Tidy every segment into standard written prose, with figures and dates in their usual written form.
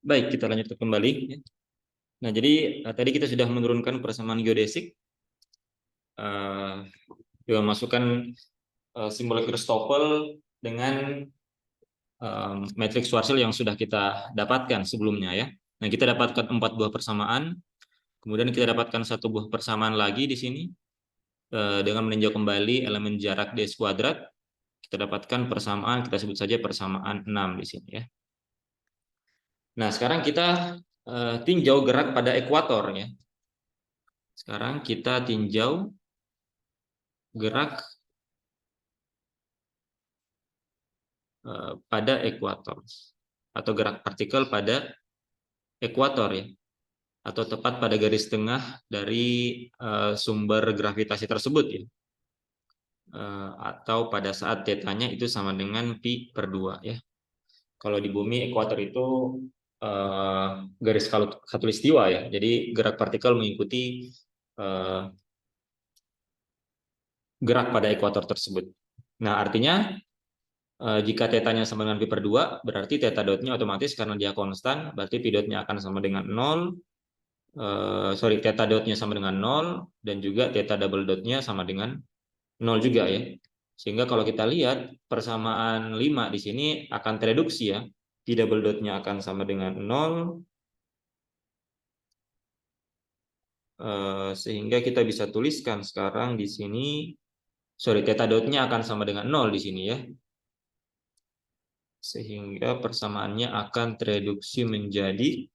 Baik, kita lanjutkan kembali. Nah, jadi tadi kita sudah menurunkan persamaan geodesik dengan masukkan simbol Christoffel dengan matriks Schwarzschild yang sudah kita dapatkan sebelumnya ya. Nah, kita dapatkan 4 buah persamaan, kemudian kita dapatkan 1 buah persamaan lagi di sini dengan meninjau kembali elemen jarak d kuadrat. Kita dapatkan persamaan, kita sebut saja persamaan 6 di sini ya. Nah, sekarang kita tinjau gerak pada ekuator ya. Sekarang kita tinjau gerak pada ekuator atau gerak partikel pada ekuator ya, atau tepat pada garis tengah dari sumber gravitasi tersebut ya, atau pada saat tetanya itu sama dengan pi per 2 ya. Kalau di bumi ekuator itu garis khatulistiwa ya, jadi gerak partikel mengikuti gerak pada ekuator tersebut. Nah, artinya jika tetanya sama dengan pi per 2, berarti teta dotnya otomatis karena dia konstan, berarti pi dotnya akan sama dengan 0. Teta dotnya sama dengan 0, dan juga teta double dotnya sama dengan 0 juga ya. Sehingga kalau kita lihat persamaan 5 di sini akan tereduksi ya. Pi double dotnya akan sama dengan 0. Sehingga kita bisa tuliskan sekarang di sini, teta dotnya akan sama dengan 0 di sini ya. Sehingga persamaannya akan tereduksi menjadi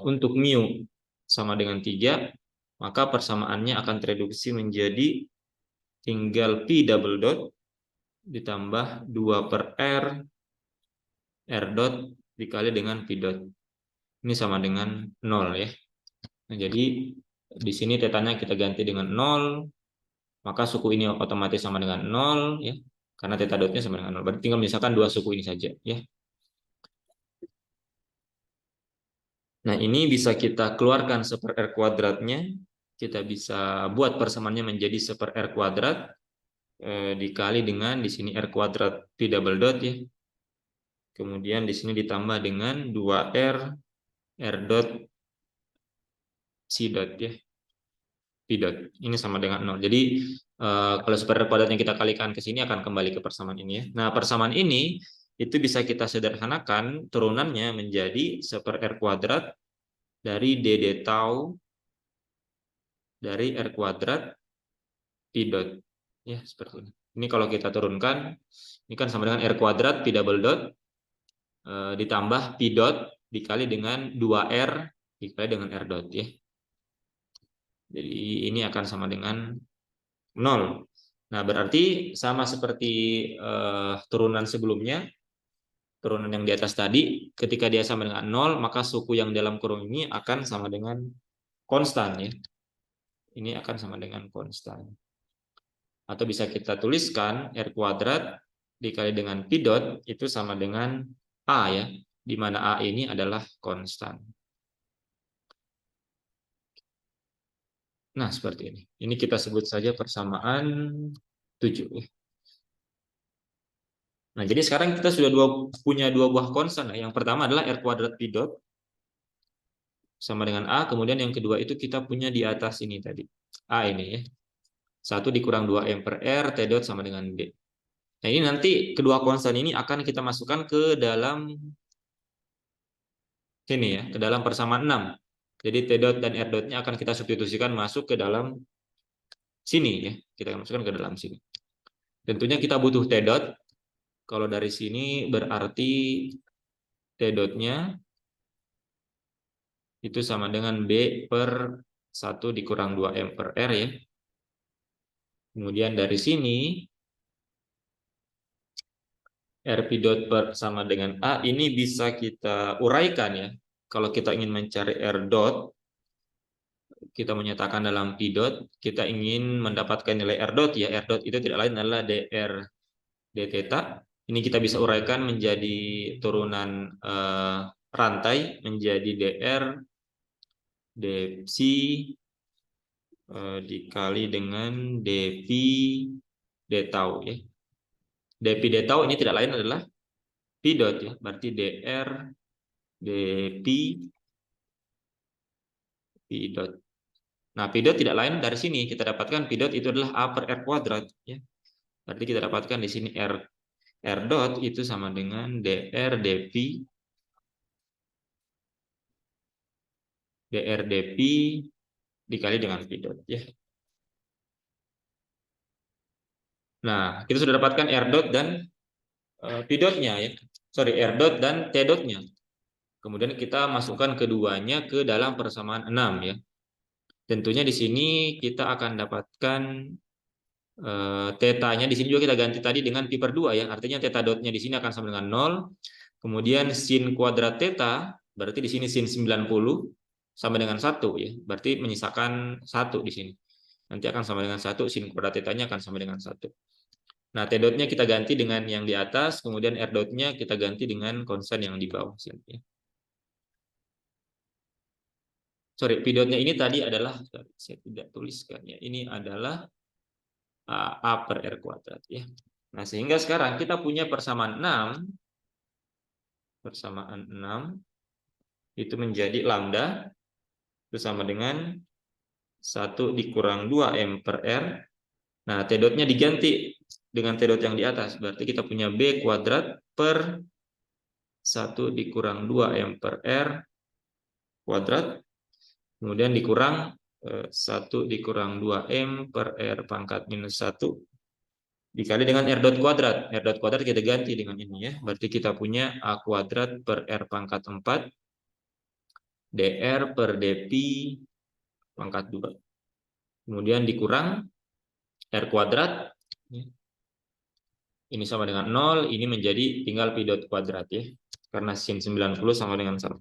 untuk mu sama dengan 3, maka persamaannya akan tereduksi menjadi tinggal pi double dot ditambah 2 per r dot dikali dengan pi dot. Ini sama dengan 0 ya. Nah, jadi di sini tetanya kita ganti dengan 0, maka suku ini otomatis sama dengan 0 ya. Karena teta dotnya sama dengan 0. Berarti tinggal misalkan 2 suku ini saja ya. Nah, ini bisa kita keluarkan seper R kuadratnya. Kita bisa buat persamaannya menjadi seper R kuadrat dikali dengan di sini R kuadrat P double dot ya. Kemudian di sini ditambah dengan 2R R dot C dot ya. P dot. Ini sama dengan 0. Jadi kalau seper R kuadratnya kita kalikan ke sini akan kembali ke persamaan ini ya. Nah, persamaan ini itu bisa kita sederhanakan turunannya menjadi seper R kuadrat dari dd tau dari R kuadrat P dot ya, seperti ini. Ini kalau kita turunkan, ini kan sama dengan R kuadrat P double dot ditambah P dot dikali dengan 2R dikali dengan R dot ya. Jadi ini akan sama dengan 0. Nah, berarti sama seperti turunan sebelumnya, turunan yang di atas tadi, ketika dia sama dengan 0, maka suku yang dalam kurung ini akan sama dengan konstan ya. Ini akan sama dengan konstan. Atau bisa kita tuliskan R kuadrat dikali dengan P dot itu sama dengan A ya, di mana A ini adalah konstan. Nah, seperti ini. Ini kita sebut saja persamaan 7. Nah, jadi sekarang kita sudah punya 2 buah konstan. Yang pertama adalah R kuadrat P dot sama dengan A, kemudian yang kedua itu kita punya di atas ini tadi. A ini ya. 1 dikurang 2M per R, T dot sama dengan D. Nah, ini nanti kedua konstan ini akan kita masukkan ke dalam sini ya, ke dalam persamaan 6. Jadi T dot dan R dotnya akan kita substitusikan masuk ke dalam sini ya. Kita akan masukkan ke dalam sini. Tentunya kita butuh T dot. Kalau dari sini berarti T dotnya itu sama dengan B per 1 dikurang 2M per R ya. Kemudian dari sini RP dot per sama dengan A ini bisa kita uraikan ya. Kalau kita ingin mencari R dot, kita menyatakan dalam P dot, kita ingin mendapatkan nilai R dot ya. R dot itu tidak lain adalah dr d theta. Ini kita bisa uraikan menjadi turunan rantai menjadi dr d psi dikali dengan dp d tau ya. dp d tau ini tidak lain adalah P dot ya. Berarti dr dP P dot. Nah, P dot tidak lain dari sini. Kita dapatkan P dot itu adalah A per R kuadrat. Ya. Berarti kita dapatkan di sini R dot itu sama dengan dr dP dikali dengan P dot. Ya. Nah, kita sudah dapatkan R dot dan P dotnya. Ya. Sorry, R dot dan T dotnya. Kemudian kita masukkan keduanya ke dalam persamaan 6 ya. Tentunya di sini kita akan dapatkan tetanya di sini juga kita ganti tadi dengan pi per 2 ya. Artinya teta dotnya di sini akan sama dengan 0. Kemudian sin kuadrat teta berarti di sini sin 90 sama dengan 1 ya. Berarti menyisakan 1 di sini. Nanti akan sama dengan 1, sin kuadrat tetanya akan sama dengan 1. Nah, T dotnya kita ganti dengan yang di atas, kemudian R dotnya kita ganti dengan konstan yang di bawah sini ya. Sorry, P dotnya ini tadi adalah, saya tidak tuliskan ya, ini adalah A per R kuadrat ya. Nah, sehingga sekarang kita punya persamaan 6 itu menjadi lambda itu sama dengan 1 dikurang 2M per R. Nah, T dotnya diganti dengan T dot yang di atas. Berarti kita punya B kuadrat per 1 dikurang 2M per R kuadrat. Kemudian dikurang 1 dikurang 2M per R pangkat minus 1 dikali dengan R dot kuadrat. R dot kuadrat kita ganti dengan ini ya. Berarti kita punya A kuadrat per R pangkat 4 dr per dP pangkat 2. Kemudian dikurang R kuadrat. Ini sama dengan 0. Ini menjadi tinggal P dot kuadrat ya. Karena sin 90 sama dengan 1.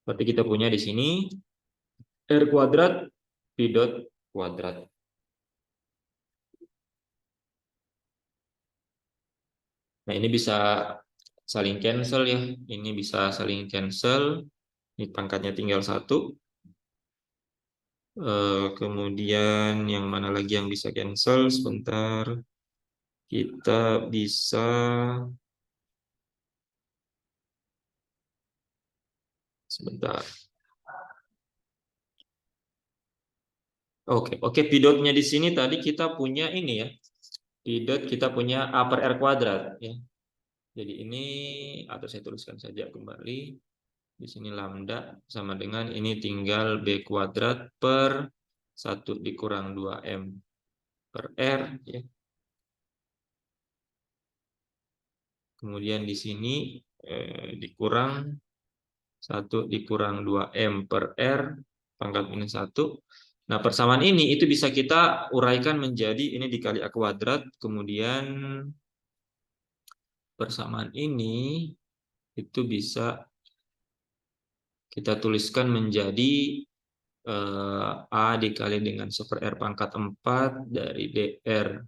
Berarti kita punya di sini R kuadrat P dot kuadrat. Nah, ini bisa saling cancel ya. Ini bisa saling cancel. Ini pangkatnya tinggal 1. Kemudian yang mana lagi yang bisa cancel? Sebentar. Kita bisa sebentar. Oke, P dotnya di sini tadi kita punya ini ya. P dot kita punya A per R kuadrat ya. Jadi ini atau saya tuliskan saja kembali. Di sini lambda sama dengan ini tinggal B kuadrat per 1 dikurang 2M per R ya. Kemudian di sini dikurang 1 dikurang 2M per R pangkat minus 1. Nah, persamaan ini itu bisa kita uraikan menjadi ini dikali A kuadrat, kemudian persamaan ini itu bisa kita tuliskan menjadi A dikali dengan 1 R pangkat 4 dari dr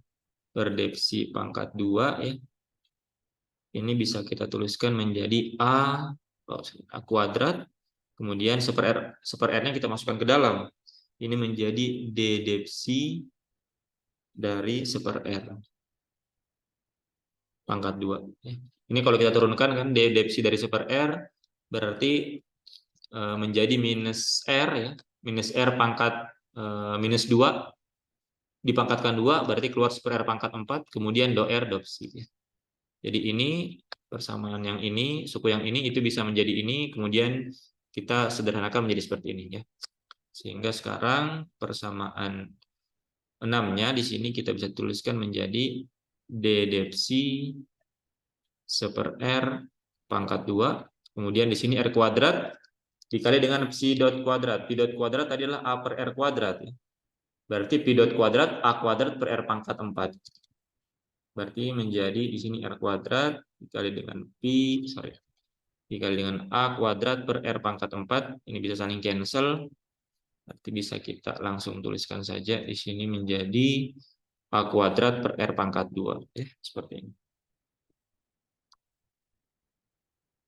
per dpsi pangkat 2 ya. Ini bisa kita tuliskan menjadi A kuadrat, kemudian 1 R-nya kita masukkan ke dalam. Ini menjadi D dpsi dari 1 R pangkat 2. Ini kalau kita turunkan kan D dpsi dari 1 R berarti menjadi minus R ya. Minus R pangkat minus 2 dipangkatkan 2 berarti keluar 1 R pangkat 4 kemudian do R do psi ya. Jadi ini persamaan yang ini, suku yang ini itu bisa menjadi ini, kemudian kita sederhanakan menjadi seperti ini ya. Sehingga sekarang persamaan 6-nya di sini kita bisa tuliskan menjadi D dpsi 1 R pangkat 2, kemudian di sini R kuadrat dikali dengan psi dot kuadrat. Pi dot kuadrat tadi adalah A per R kuadrat ya. Berarti pi dot kuadrat A kuadrat per R pangkat 4. Berarti menjadi di sini R kuadrat dikali dengan dikali dengan A kuadrat per R pangkat 4. Ini bisa saling cancel. Berarti bisa kita langsung tuliskan saja di sini menjadi A kuadrat per R pangkat 2. Seperti ini.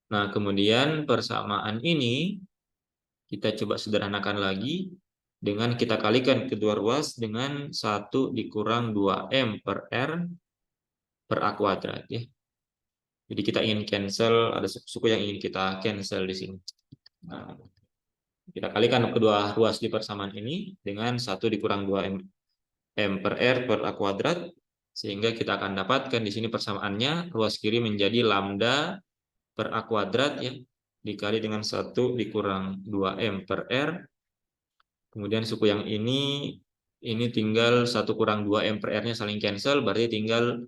Nah, kemudian persamaan ini kita coba sederhanakan lagi dengan kita kalikan kedua ruas dengan 1 dikurang 2M per R per A kuadrat ya. Jadi kita ingin cancel, ada suku yang ingin kita cancel di sini. Nah, kita kalikan kedua ruas di persamaan ini dengan 1 dikurang 2M per R per A kuadrat, sehingga kita akan dapatkan di sini persamaannya ruas kiri menjadi lambda per A kuadrat ya, dikali dengan 1 dikurang 2M per R. Kemudian suku yang ini tinggal 1 kurang 2M per R-nya saling cancel, berarti tinggal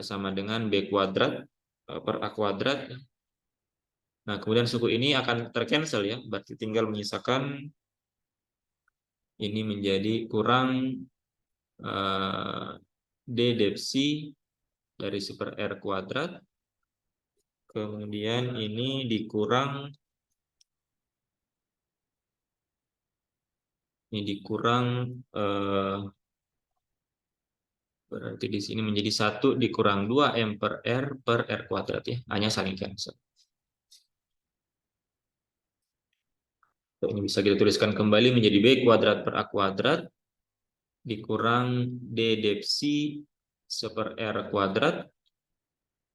sama dengan B kuadrat per A kuadrat. Nah, kemudian suku ini akan tercancel ya, berarti tinggal menyisakan ini menjadi kurang D depsi dari super R kuadrat. Kemudian ini dikurang berarti di sini menjadi 1 dikurang 2M per R kuadrat ya, hanya saling cancel. Ini bisa kita tuliskan kembali menjadi B kuadrat per A kuadrat dikurang D depsi seper R kuadrat.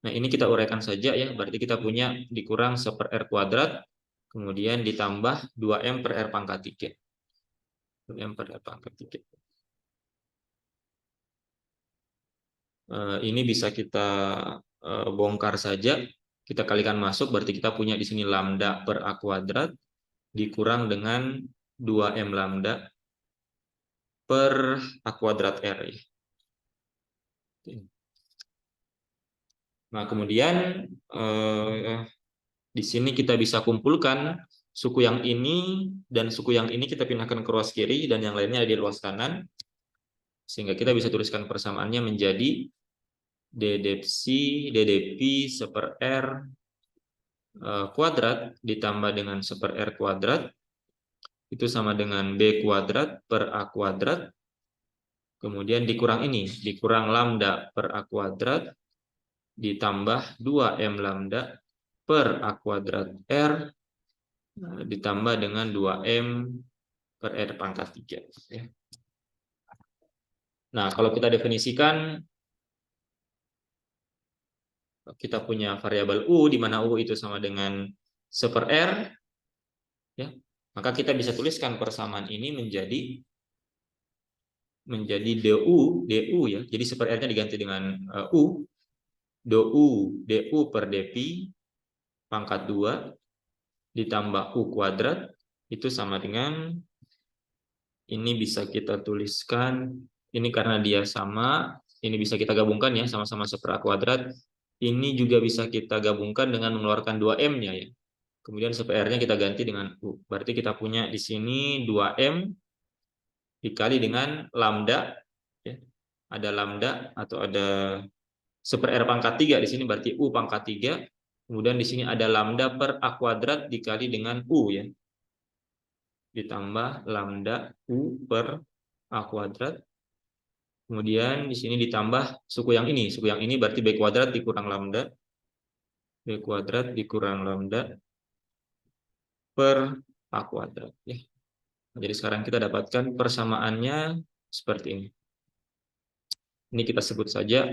Nah, ini kita uraikan saja ya, berarti kita punya dikurang seper R kuadrat, kemudian ditambah 2M per R pangkat 3. 2M per R pangkat 3. Ini bisa kita bongkar saja, kita kalikan masuk, berarti kita punya di sini lambda per A kuadrat dikurang dengan 2M lambda per A kuadrat R. Nah, kemudian di sini kita bisa kumpulkan suku yang ini dan suku yang ini kita pindahkan ke ruas kiri dan yang lainnya ada di ruas kanan. Sehingga kita bisa tuliskan persamaannya menjadi D dp seper R kuadrat ditambah dengan seper R kuadrat itu sama dengan B kuadrat per A kuadrat. Kemudian dikurang lambda per A kuadrat ditambah 2M lambda per A kuadrat R ditambah dengan 2M per R pangkat 3. Nah, kalau kita definisikan, kita punya variabel U, di mana U itu sama dengan seper R, ya, maka kita bisa tuliskan persamaan ini menjadi du ya. Jadi seper R-nya diganti dengan U, du per dp pangkat 2 ditambah U kuadrat itu sama dengan, ini bisa kita tuliskan, ini karena dia sama, ini bisa kita gabungkan ya, sama-sama seper A kuadrat. Ini juga bisa kita gabungkan dengan mengeluarkan 2M-nya ya. Kemudian seper R-nya kita ganti dengan U. Berarti kita punya di sini 2M dikali dengan lambda ya. Ada lambda atau ada seper R pangkat 3 di sini, berarti U pangkat 3. Kemudian di sini ada lambda per A kuadrat dikali dengan U ya. Ditambah lambda U per A kuadrat. Kemudian di sini ditambah suku yang ini berarti B kuadrat dikurang lambda. B kuadrat dikurang lambda per A kuadrat. Ya. Jadi sekarang kita dapatkan persamaannya seperti ini. Ini kita sebut saja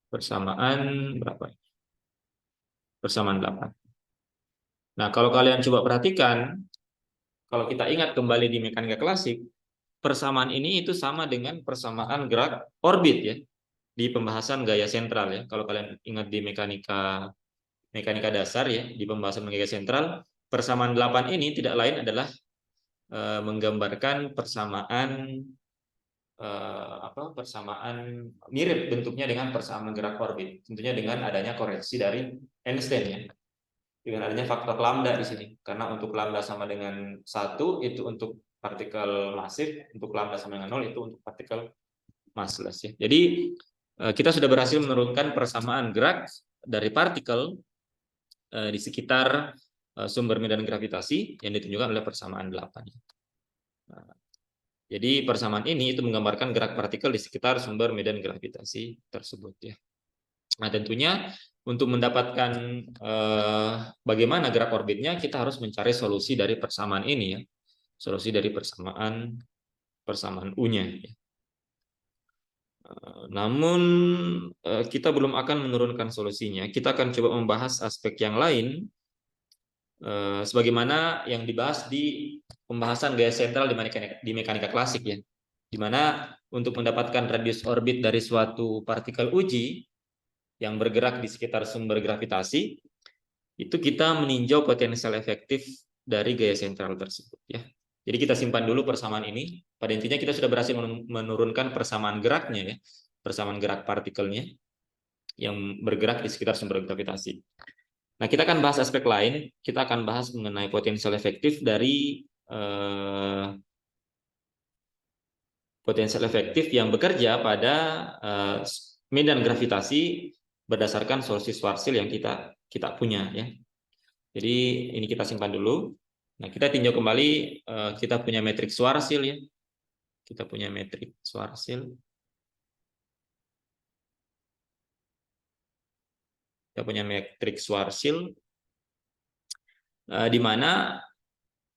persamaan berapa? Persamaan 8. Nah, kalau kalian coba perhatikan, kalau kita ingat kembali di mekanika klasik, persamaan ini itu sama dengan persamaan gerak orbit ya, di pembahasan gaya sentral ya. Kalau kalian ingat di mekanika dasar ya, di pembahasan gaya sentral, persamaan 8 ini tidak lain adalah menggambarkan persamaan persamaan mirip bentuknya dengan persamaan gerak orbit, tentunya dengan adanya koreksi dari Einstein ya, dengan adanya faktor lambda di sini, karena untuk lambda sama dengan 1 itu untuk partikel masif, untuk lambda sama dengan 0 itu untuk partikel massless ya. Jadi kita sudah berhasil menurunkan persamaan gerak dari partikel di sekitar sumber medan gravitasi yang ditunjukkan oleh persamaan 8. Nah, jadi persamaan ini itu menggambarkan gerak partikel di sekitar sumber medan gravitasi tersebut ya. Nah, tentunya untuk mendapatkan bagaimana gerak orbitnya, kita harus mencari solusi dari persamaan ini ya. Solusi dari persamaan U-nya ya. Namun kita belum akan menurunkan solusinya. Kita akan coba membahas aspek yang lain, sebagaimana yang dibahas di pembahasan gaya sentral di mekanika klasik ya, di mana untuk mendapatkan radius orbit dari suatu partikel uji yang bergerak di sekitar sumber gravitasi, itu kita meninjau potensial efektif dari gaya sentral tersebut ya. Jadi kita simpan dulu persamaan ini. Pada intinya kita sudah berhasil menurunkan persamaan geraknya ya, persamaan gerak partikelnya yang bergerak di sekitar sumber gravitasi. Nah, kita akan bahas aspek lain. Kita akan bahas mengenai potensial efektif dari potensial efektif yang bekerja pada medan gravitasi berdasarkan solusi Schwarzschild yang kita punya ya. Jadi ini kita simpan dulu. Nah, kita tinjau kembali, kita punya metrik Schwarzschild ya. Kita punya metrik Schwarzschild. Kita punya metrik Schwarzschild, di mana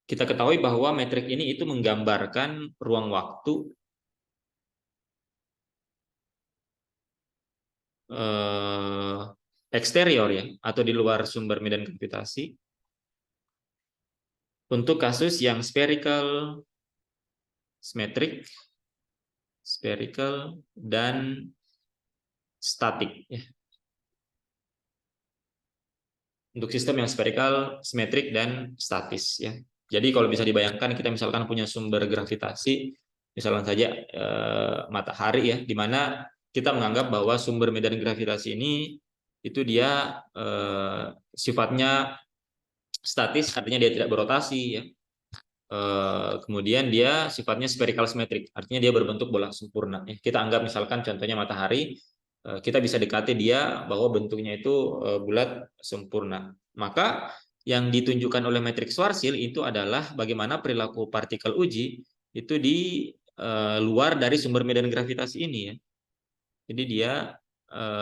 kita ketahui bahwa metrik ini itu menggambarkan ruang waktu eksterior ya, atau di luar sumber medan gravitasi untuk kasus yang spherical, spherical dan statik ya. Untuk sistem yang spherical, simetrik dan statis ya. Jadi kalau bisa dibayangkan kita misalkan punya sumber gravitasi, misalkan saja matahari ya, di mana kita menganggap bahwa sumber medan gravitasi ini itu dia sifatnya statis, artinya dia tidak berotasi ya. Kemudian dia sifatnya spherical symmetric, artinya dia berbentuk bola sempurna. Kita anggap misalkan contohnya matahari, kita bisa dekati dia bahwa bentuknya itu bulat sempurna. Maka yang ditunjukkan oleh metrik Schwarzschild itu adalah bagaimana perilaku partikel uji itu di luar dari sumber medan gravitasi ini ya. Jadi dia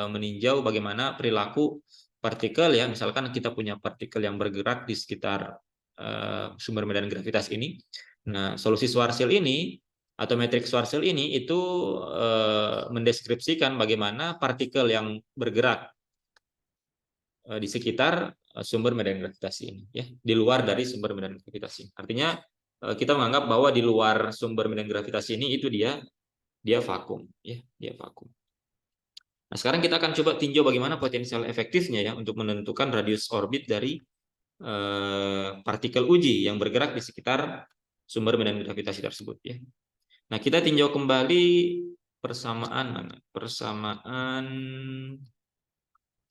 meninjau bagaimana perilaku partikel ya, misalkan kita punya partikel yang bergerak di sekitar sumber medan gravitasi ini. Nah, solusi Schwarzschild ini atau metrik Schwarzschild ini itu mendeskripsikan bagaimana partikel yang bergerak di sekitar sumber medan gravitasi ini ya, di luar dari sumber medan gravitasi. Artinya kita menganggap bahwa di luar sumber medan gravitasi ini itu dia vakum ya, dia vakum. Nah, sekarang kita akan coba tinjau bagaimana potensial efektifnya ya untuk menentukan radius orbit dari partikel uji yang bergerak di sekitar sumber medan gravitasi tersebut ya. Nah, kita tinjau kembali persamaan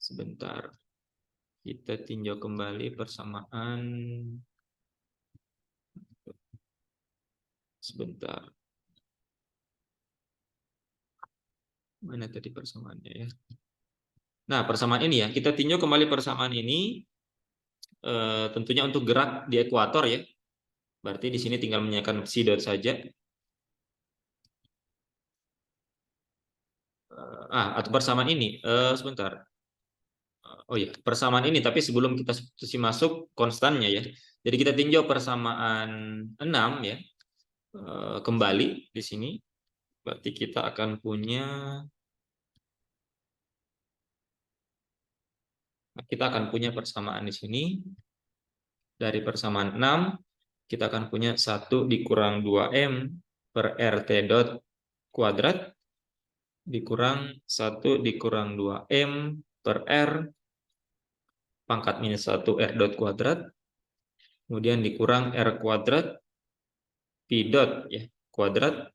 sebentar. Kita tinjau kembali persamaan sebentar. Mana tadi persamaannya ya? Nah, persamaan ini ya, kita tinjau kembali persamaan ini tentunya untuk gerak di ekuator ya. Berarti di sini tinggal menyiapkan psi dot saja. Atau persamaan ini sebentar. Oh ya, persamaan ini tapi sebelum kita substitusi masuk konstannya ya. Jadi kita tinjau persamaan 6 ya. Kembali di sini. Berarti kita akan punya persamaan di sini. Dari persamaan 6 kita akan punya 1 dikurang 2M per RT dot kuadrat dikurang 1 dikurang 2M per R pangkat minus 1 R dot kuadrat, kemudian dikurang R kuadrat Pi dot ya kuadrat,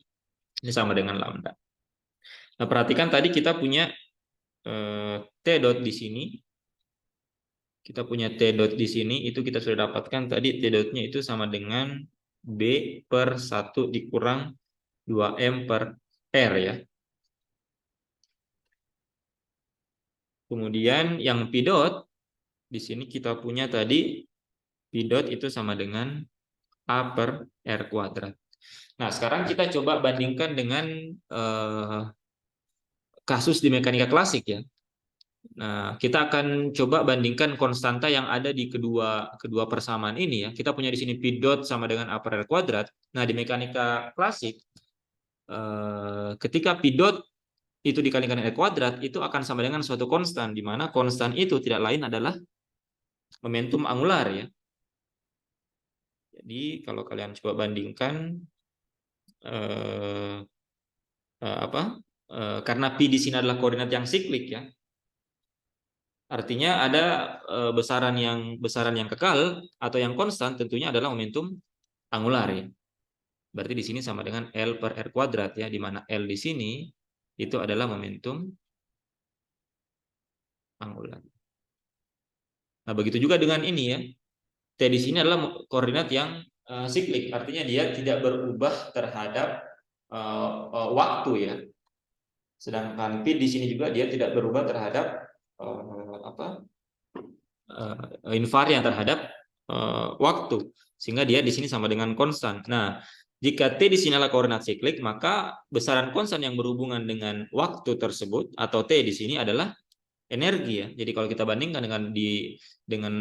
ini sama dengan lambda. Nah, perhatikan tadi kita punya T dot di sini. Kita punya T dot di sini, itu kita sudah dapatkan tadi T dotnya itu sama dengan B per 1 dikurang 2M per R ya. Kemudian yang Pi dot di sini kita punya tadi Pi dot itu sama dengan A per R kuadrat. Nah, sekarang kita coba bandingkan dengan kasus di mekanika klasik ya. Nah, kita akan coba bandingkan konstanta yang ada di kedua persamaan ini ya. Kita punya di sini P dot sama dengan A per R kuadrat. Nah, di mekanika klasik ketika P dot itu dikalikan R kuadrat itu akan sama dengan suatu konstan, di mana konstan itu tidak lain adalah momentum angular ya. Jadi kalau kalian coba bandingkan eh, apa? Karena pi di sini adalah koordinat yang siklik ya. Artinya ada besaran yang kekal atau yang konstan tentunya adalah momentum angular ya. Berarti di sini sama dengan L per R kuadrat ya, di mana L di sini itu adalah momentum angular. Nah, begitu juga dengan ini ya. T di sini adalah koordinat yang siklik, artinya dia tidak berubah terhadap waktu ya. Sedangkan P di sini juga dia tidak berubah terhadap invarian terhadap waktu, sehingga dia di sini sama dengan konstan. Nah, jika T di sini adalah koordinat siklik, maka besaran konstan yang berhubungan dengan waktu tersebut atau T di sini adalah energi ya. Jadi kalau kita bandingkan dengan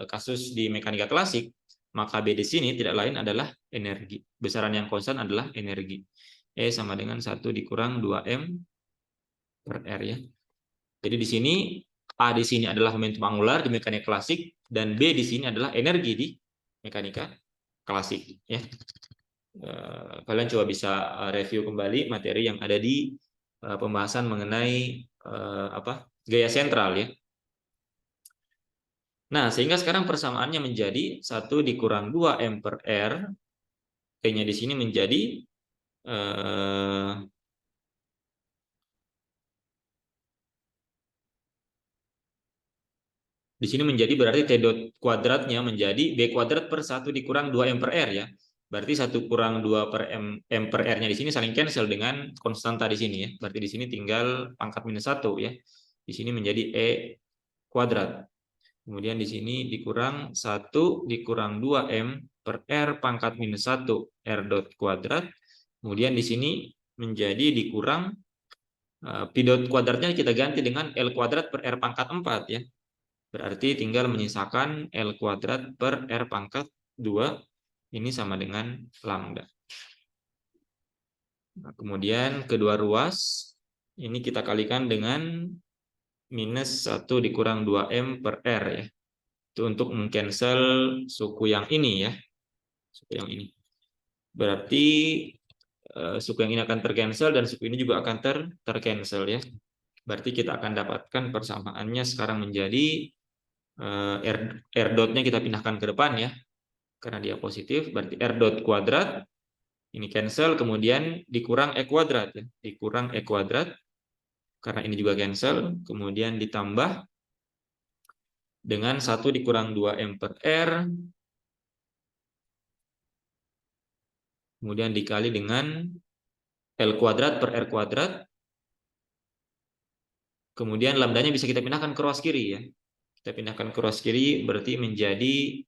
kasus di mekanika klasik, maka B di sini tidak lain adalah energi. Besaran yang konstan adalah energi. E sama dengan 1 dikurang 2M per R ya. Jadi di sini A di sini adalah momentum angular di mekanika klasik dan B di sini adalah energi di mekanika klasik ya. Kalian coba bisa review kembali materi yang ada di pembahasan mengenai gaya sentral ya. Nah, sehingga sekarang persamaannya menjadi 1 dikurang 2 M per R. T-nya di sini menjadi di sini menjadi berarti T dot kuadratnya menjadi B kuadrat per 1 dikurang 2 M per R ya. Berarti 1 kurang 2 per M per R-nya di sini saling cancel dengan konstanta di sini ya. Berarti di sini tinggal pangkat minus 1 ya. Di sini menjadi E kuadrat. Kemudian di sini dikurang 1 dikurang 2M per R pangkat minus 1 R dot kuadrat. Kemudian di sini menjadi dikurang P dot kuadratnya kita ganti dengan L kuadrat per R pangkat 4 ya. Berarti tinggal menyisakan L kuadrat per R pangkat 2. Ini sama dengan lambda. Nah, kemudian kedua ruas ini kita kalikan dengan minus 1 dikurang 2M per R ya. Itu untuk mengcancel suku yang ini ya. Suku yang ini. Berarti suku yang ini akan tercancel dan suku ini juga akan tercancel ya. Berarti kita akan dapatkan persamaannya sekarang menjadi R dotnya kita pindahkan ke depan ya. Karena dia positif, berarti R dot kuadrat ini cancel, kemudian dikurang E kuadrat ya. Dikurang E kuadrat karena ini juga cancel, kemudian ditambah dengan 1 dikurang 2M per R, kemudian dikali dengan L kuadrat per R kuadrat, kemudian lambdanya bisa kita pindahkan ke ruas kiri ya. Kita pindahkan ke ruas kiri berarti menjadi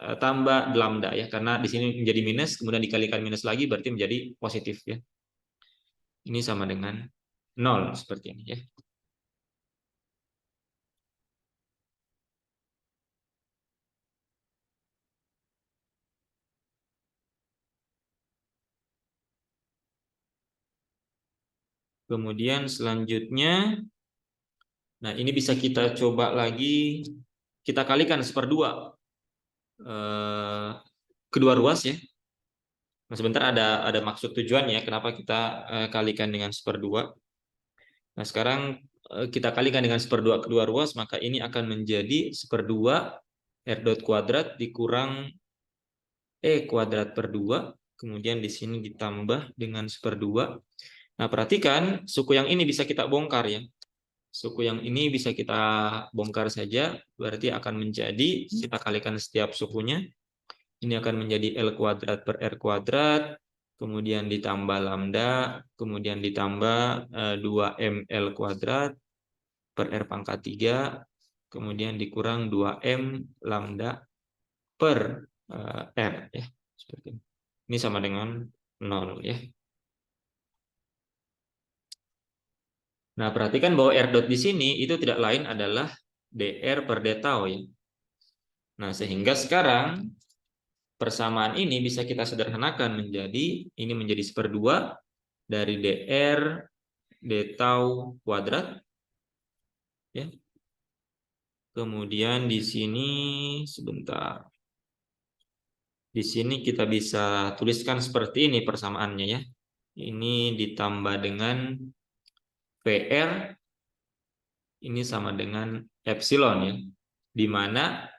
tambah lambda ya, karena di sini menjadi minus, kemudian dikalikan minus lagi berarti menjadi positif ya. Ini sama dengan 0 seperti ini ya. Kemudian selanjutnya, nah ini bisa kita coba lagi, kita kalikan seperdua kedua ruas ya. Nah sebentar ada maksud tujuan ya, kenapa kita kalikan dengan seperdua. Nah sekarang kita kalikan dengan seperdua kedua ruas, maka ini akan menjadi seperdua R dot kuadrat dikurang E kuadrat per 2, kemudian di sini ditambah dengan seperdua. Nah perhatikan suku yang ini bisa kita bongkar ya. Suku yang ini bisa kita bongkar saja, berarti akan menjadi, kita kalikan setiap sukunya, ini akan menjadi L kuadrat per R kuadrat, kemudian ditambah lambda, kemudian ditambah 2ML kuadrat per R pangkat 3, kemudian dikurang 2M lambda per R ya. Seperti ini. Ini sama dengan 0 ya. Nah, perhatikan bahwa R dot di sini itu tidak lain adalah dr per d tau ya. Nah, sehingga sekarang persamaan ini bisa kita sederhanakan menjadi ini menjadi seperdua dari dr d tau kuadrat, ya. Kemudian di sini sebentar. Di sini kita bisa tuliskan seperti ini persamaannya, ya. Ini ditambah dengan PR ini sama dengan epsilon, ya. Di mana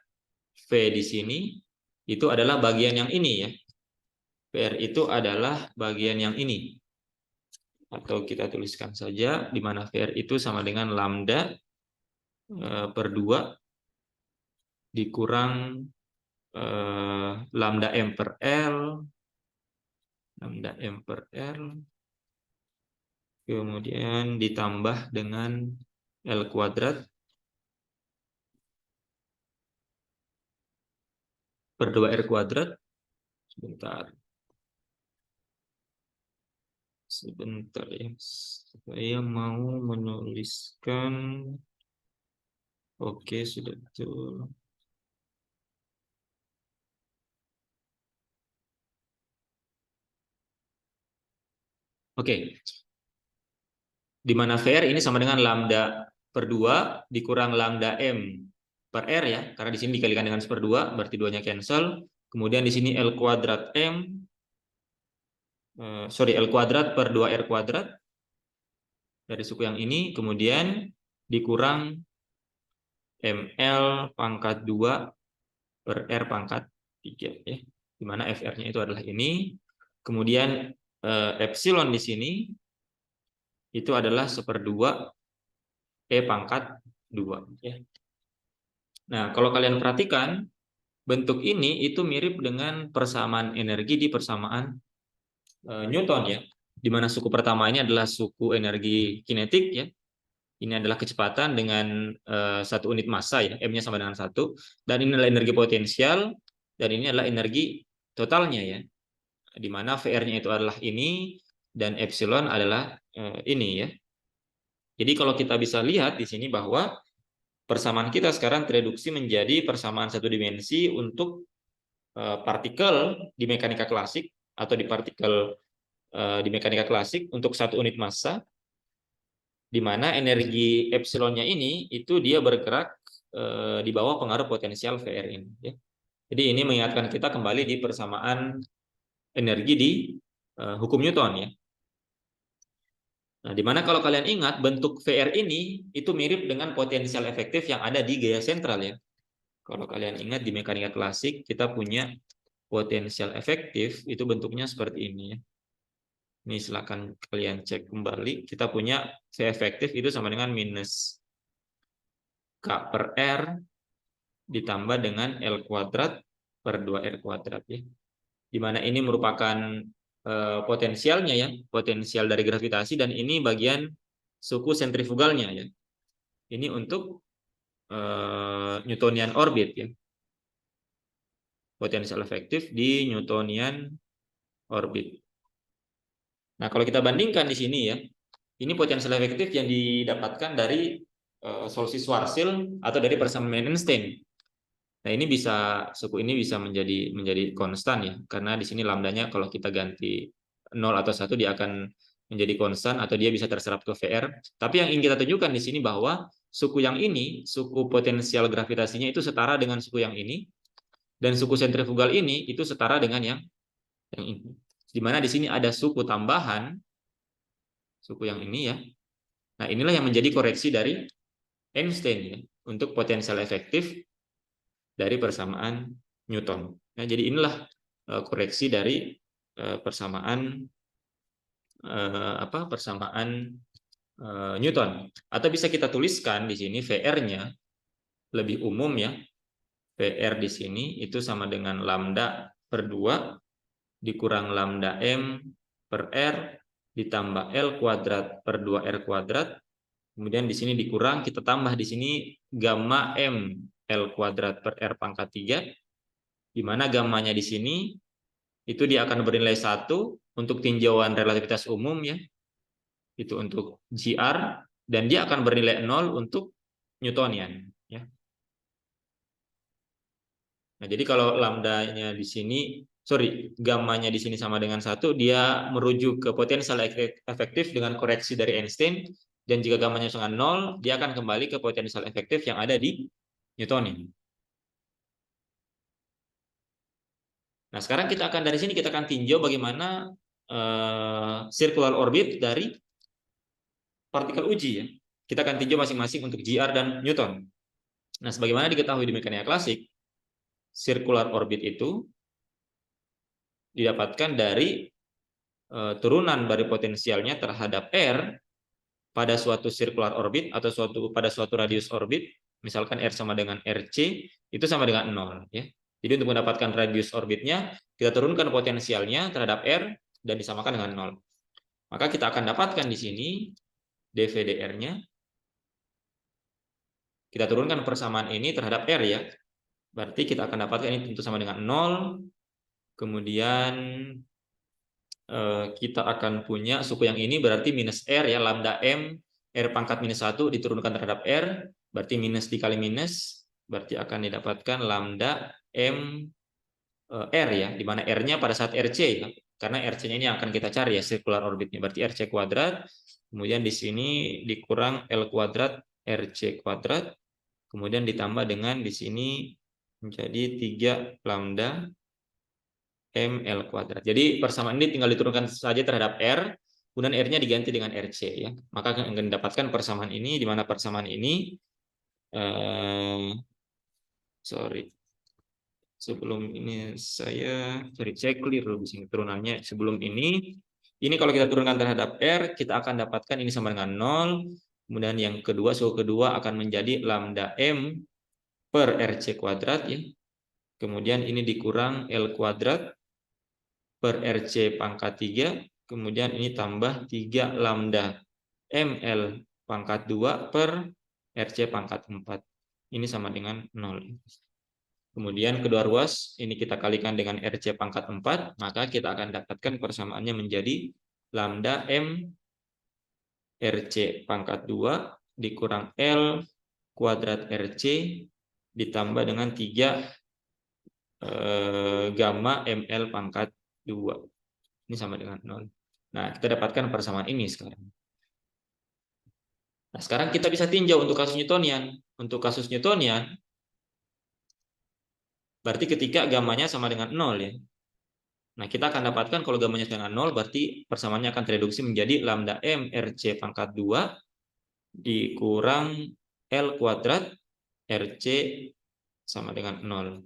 V di sini itu adalah bagian yang ini, ya. PR itu adalah bagian yang ini. Atau kita tuliskan saja di mana PR itu sama dengan lambda per 2 dikurang lambda M per L, lambda M per L, kemudian ditambah dengan L kuadrat per 2R kuadrat. Sebentar ya, saya mau menuliskan. Oke, sudah betul. Oke, di mana VR ini sama dengan lambda per 2 dikurang lambda M per R, ya, karena di sini dikalikan dengan 1/2, berarti 2-nya cancel. Kemudian di sini L kuadrat M, L kuadrat per 2R kuadrat dari suku yang ini, kemudian dikurang ML pangkat 2 per R pangkat 3, ya, di mana FR-nya itu adalah ini. Kemudian epsilon di sini itu adalah 1/2 E pangkat 2, ya. Nah, kalau kalian perhatikan bentuk ini itu mirip dengan persamaan energi di persamaan Newton, ya, di mana suku pertama ini adalah suku energi kinetik, ya. Ini adalah kecepatan dengan 1 unit massa, ya, M-nya sama dengan 1, dan ini adalah energi potensial, dan ini adalah energi totalnya, ya, di mana VR-nya itu adalah ini dan epsilon adalah ini, ya. Jadi kalau kita bisa lihat di sini bahwa persamaan kita sekarang tereduksi menjadi persamaan satu dimensi untuk partikel di mekanika klasik, atau di partikel di mekanika klasik untuk 1 unit massa, di mana energi epsilonnya ini itu dia bergerak di bawah pengaruh potensial VR ini, ya. Jadi ini mengingatkan kita kembali di persamaan energi di hukum Newton, ya. Nah, di mana kalau kalian ingat bentuk VR ini itu mirip dengan potensial efektif yang ada di gaya sentral, ya. Kalau kalian ingat di mekanika klasik kita punya potensial efektif itu bentuknya seperti ini, ya. Ini silakan kalian cek kembali. Kita punya V efektif itu sama dengan minus K per R ditambah dengan L kuadrat per 2R kuadrat, ya. Di mana ini merupakan potensialnya, ya, potensial dari gravitasi, dan ini bagian suku sentrifugalnya, ya. Ini untuk Newtonian orbit, ya. Potensial efektif di Newtonian orbit. Nah, kalau kita bandingkan di sini, ya, ini potensial efektif yang didapatkan dari solusi Schwarzschild atau dari persamaan Einstein. Nah, ini suku ini bisa menjadi konstan, ya, karena di sini lambdanya kalau kita ganti 0 atau 1 dia akan menjadi konstan atau dia bisa terserap ke VR. Tapi yang ingin kita tunjukkan di sini bahwa suku yang ini, suku potensial gravitasinya itu setara dengan suku yang ini, dan suku sentrifugal ini itu setara dengan yang ini. Di mana di sini ada suku tambahan, suku yang ini, ya. Nah, inilah yang menjadi koreksi dari Einstein, ya, untuk potensial efektif dari persamaan Newton. Nah, jadi inilah koreksi dari persamaan persamaan Newton. Atau bisa kita tuliskan di sini VR-nya lebih umum, ya. VR di sini itu sama dengan lambda per 2 dikurang lambda M per R ditambah L kuadrat per 2R kuadrat. Kemudian di sini dikurang, kita tambah di sini gamma M L kuadrat per R pangkat 3, di mana gammanya di sini itu dia akan bernilai 1 untuk tinjauan relativitas umum, ya. Itu untuk GR, dan dia akan bernilai 0 untuk Newtonian, ya. Nah, jadi kalau lambdanya di sini sorry, gammanya di sini sama dengan 1, dia merujuk ke potensial efektif dengan koreksi dari Einstein, dan jika gammanya sama 0, dia akan kembali ke potensial efektif yang ada di Newtonian. Nah, sekarang kita akan dari sini kita akan tinjau bagaimana circular orbit dari partikel uji ya. Kita akan tinjau masing-masing untuk GR dan Newton. Nah, sebagaimana diketahui di mekanika klasik, circular orbit itu didapatkan dari turunan dari potensialnya terhadap R pada suatu circular orbit atau pada suatu radius orbit, misalkan R sama dengan RC, itu sama dengan 0 ya. Jadi untuk mendapatkan radius orbitnya, kita turunkan potensialnya terhadap R dan disamakan dengan 0. Maka kita akan dapatkan di sini dVdr-nya. Kita turunkan persamaan ini terhadap R ya. Berarti kita akan dapatkan ini tentu sama dengan 0. Kemudian kita akan punya suku yang ini berarti minus R ya, lambda M, R pangkat minus 1 diturunkan terhadap R, berarti minus dikali minus, berarti akan didapatkan lambda M R ya, di mana R-nya pada saat RC ya. Karena RC-nya ini akan kita cari ya, circular orbitnya, berarti RC kuadrat, kemudian di sini dikurang L kuadrat RC kuadrat, kemudian ditambah dengan di sini menjadi 3 lambda ML kuadrat. Jadi persamaan ini tinggal diturunkan saja terhadap R, kemudian R-nya diganti dengan RC ya. Maka akan mendapatkan persamaan ini, di mana persamaan ini sorry. Sebelum ini saya clear dulu di sini turunannya. Sebelum ini kalau kita turunkan terhadap R, kita akan dapatkan ini sama dengan 0. Kemudian yang kedua, suku kedua akan menjadi lambda M per RC kuadrat ya. Kemudian ini dikurang L kuadrat per RC pangkat 3, kemudian ini tambah 3 lambda ML pangkat 2 per RC pangkat 4. Ini sama dengan 0. Kemudian kedua ruas ini kita kalikan dengan RC pangkat 4, maka kita akan dapatkan persamaannya menjadi lambda M RC pangkat 2 dikurang L kuadrat RC ditambah dengan 3 gamma ML pangkat 2. Ini sama dengan 0. Nah, kita dapatkan persamaan ini sekarang. Nah, sekarang kita bisa tinjau untuk kasus Newtonian. Untuk kasus Newtonian, berarti ketika gammanya sama dengan 0 ya. Nah, kita akan dapatkan kalau gammanya sama dengan 0, berarti persamaannya akan tereduksi menjadi lambda M RC pangkat 2 dikurang L kuadrat RC sama dengan 0.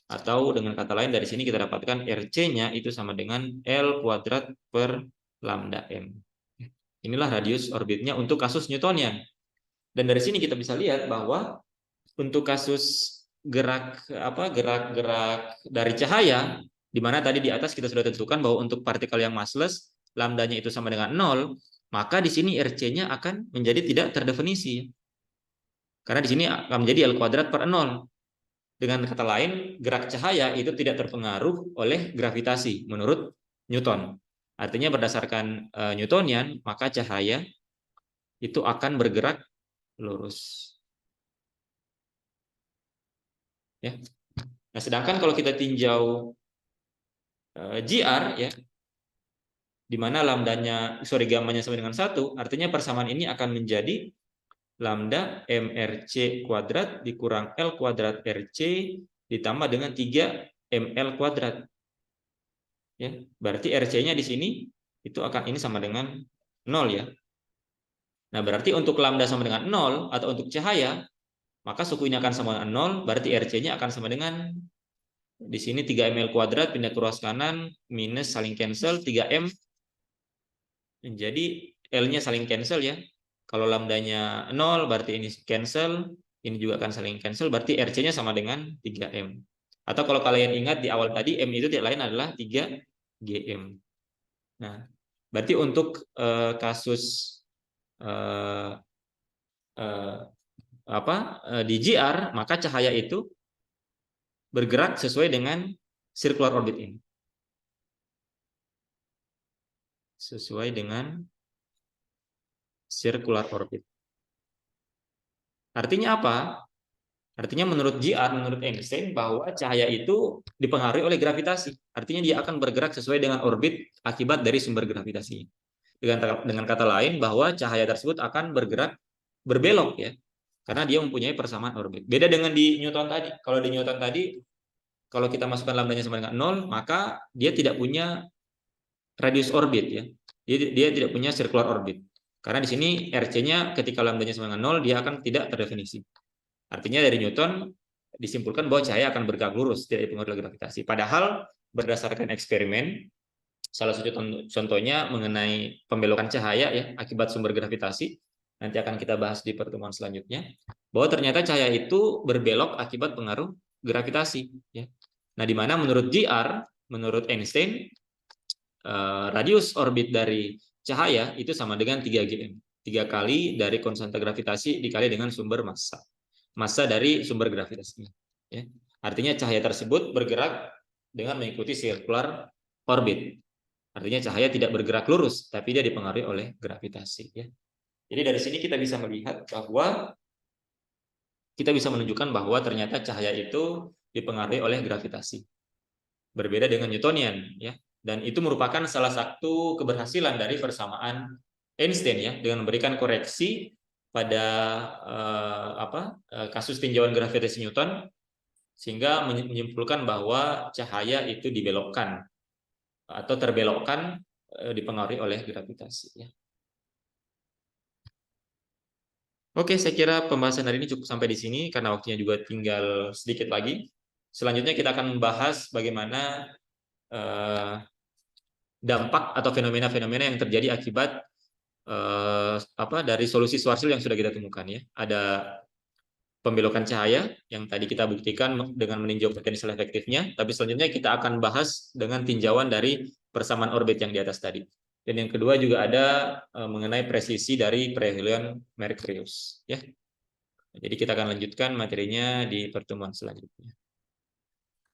Atau dengan kata lain dari sini kita dapatkan RC-nya itu sama dengan L kuadrat per lambda M. Inilah radius orbitnya untuk kasus Newtonian. Dan dari sini kita bisa lihat bahwa untuk kasus gerak dari cahaya, di mana tadi di atas kita sudah tentukan bahwa untuk partikel yang massless lambdanya itu sama dengan 0, maka di sini RC-nya akan menjadi tidak terdefinisi. Karena di sini akan menjadi L kuadrat per 0. Dengan kata lain, gerak cahaya itu tidak terpengaruh oleh gravitasi menurut Newton. Artinya berdasarkan Newtonian, maka cahaya itu akan bergerak lurus. Ya. Nah, sedangkan kalau kita tinjau GR ya, di mana gammanya sama dengan 1, artinya persamaan ini akan menjadi lambda MRC kuadrat dikurang L kuadrat RC ditambah dengan 3 ML kuadrat. Ya, berarti RC-nya di sini itu akan ini sama dengan 0 ya. Nah, berarti untuk lambda sama dengan 0 atau untuk cahaya, maka suku ini akan sama dengan 0, berarti RC-nya akan sama dengan di sini 3 ml kuadrat pindah ke ruas kanan minus saling cancel 3m menjadi L-nya saling cancel ya. Kalau lambdanya 0 berarti ini cancel, ini juga akan saling cancel, berarti RC-nya sama dengan 3m. Atau kalau kalian ingat di awal tadi M itu tidak lain adalah 3gm. Nah, berarti untuk kasus di GR, maka cahaya itu bergerak sesuai dengan circular orbit ini. Sesuai dengan circular orbit. Artinya apa? Artinya menurut JR, menurut Einstein, bahwa cahaya itu dipengaruhi oleh gravitasi. Artinya dia akan bergerak sesuai dengan orbit akibat dari sumber gravitasi. Dengan kata lain, bahwa cahaya tersebut akan bergerak berbelok ya, karena dia mempunyai persamaan orbit. Beda dengan di Newton tadi. Kalau di Newton tadi, kalau kita masukkan lambdanya sama dengan 0, maka dia tidak punya radius orbit ya. Dia tidak punya circular orbit. Karena di sini RC-nya ketika lambdanya sama dengan 0, dia akan tidak terdefinisi. Artinya dari Newton disimpulkan bahwa cahaya akan bergerak lurus, tidak dipengaruhi oleh gravitasi. Padahal berdasarkan eksperimen, salah satu contohnya mengenai pembelokan cahaya ya akibat sumber gravitasi, nanti akan kita bahas di pertemuan selanjutnya, bahwa ternyata cahaya itu berbelok akibat pengaruh gravitasi ya. Nah, di mana menurut JR, menurut Einstein, radius orbit dari cahaya itu sama dengan 3 GM. 3 kali dari konstanta gravitasi dikali dengan sumber massa dari sumber gravitasinya. Ya. Artinya cahaya tersebut bergerak dengan mengikuti circular orbit. Artinya cahaya tidak bergerak lurus, tapi dia dipengaruhi oleh gravitasi. Ya. Jadi dari sini kita bisa melihat bahwa kita bisa menunjukkan bahwa ternyata cahaya itu dipengaruhi oleh gravitasi. Berbeda dengan Newtonian, ya. Dan itu merupakan salah satu keberhasilan dari persamaan Einstein ya, dengan memberikan koreksi pada kasus tinjauan gravitasi Newton, sehingga menyimpulkan bahwa cahaya itu dibelokkan atau terbelokkan dipengaruhi oleh gravitasi ya. Oke, saya kira pembahasan hari ini cukup sampai di sini karena waktunya juga tinggal sedikit lagi. Selanjutnya kita akan membahas bagaimana dampak atau fenomena-fenomena yang terjadi akibat dari solusi Schwarzschild yang sudah kita temukan ya. Ada pembelokan cahaya yang tadi kita buktikan dengan meninjau potential efektifnya, tapi selanjutnya kita akan bahas dengan tinjauan dari persamaan orbit yang di atas tadi. Dan yang kedua juga ada mengenai presisi dari perihelion Mercurius ya. Jadi kita akan lanjutkan materinya di pertemuan selanjutnya.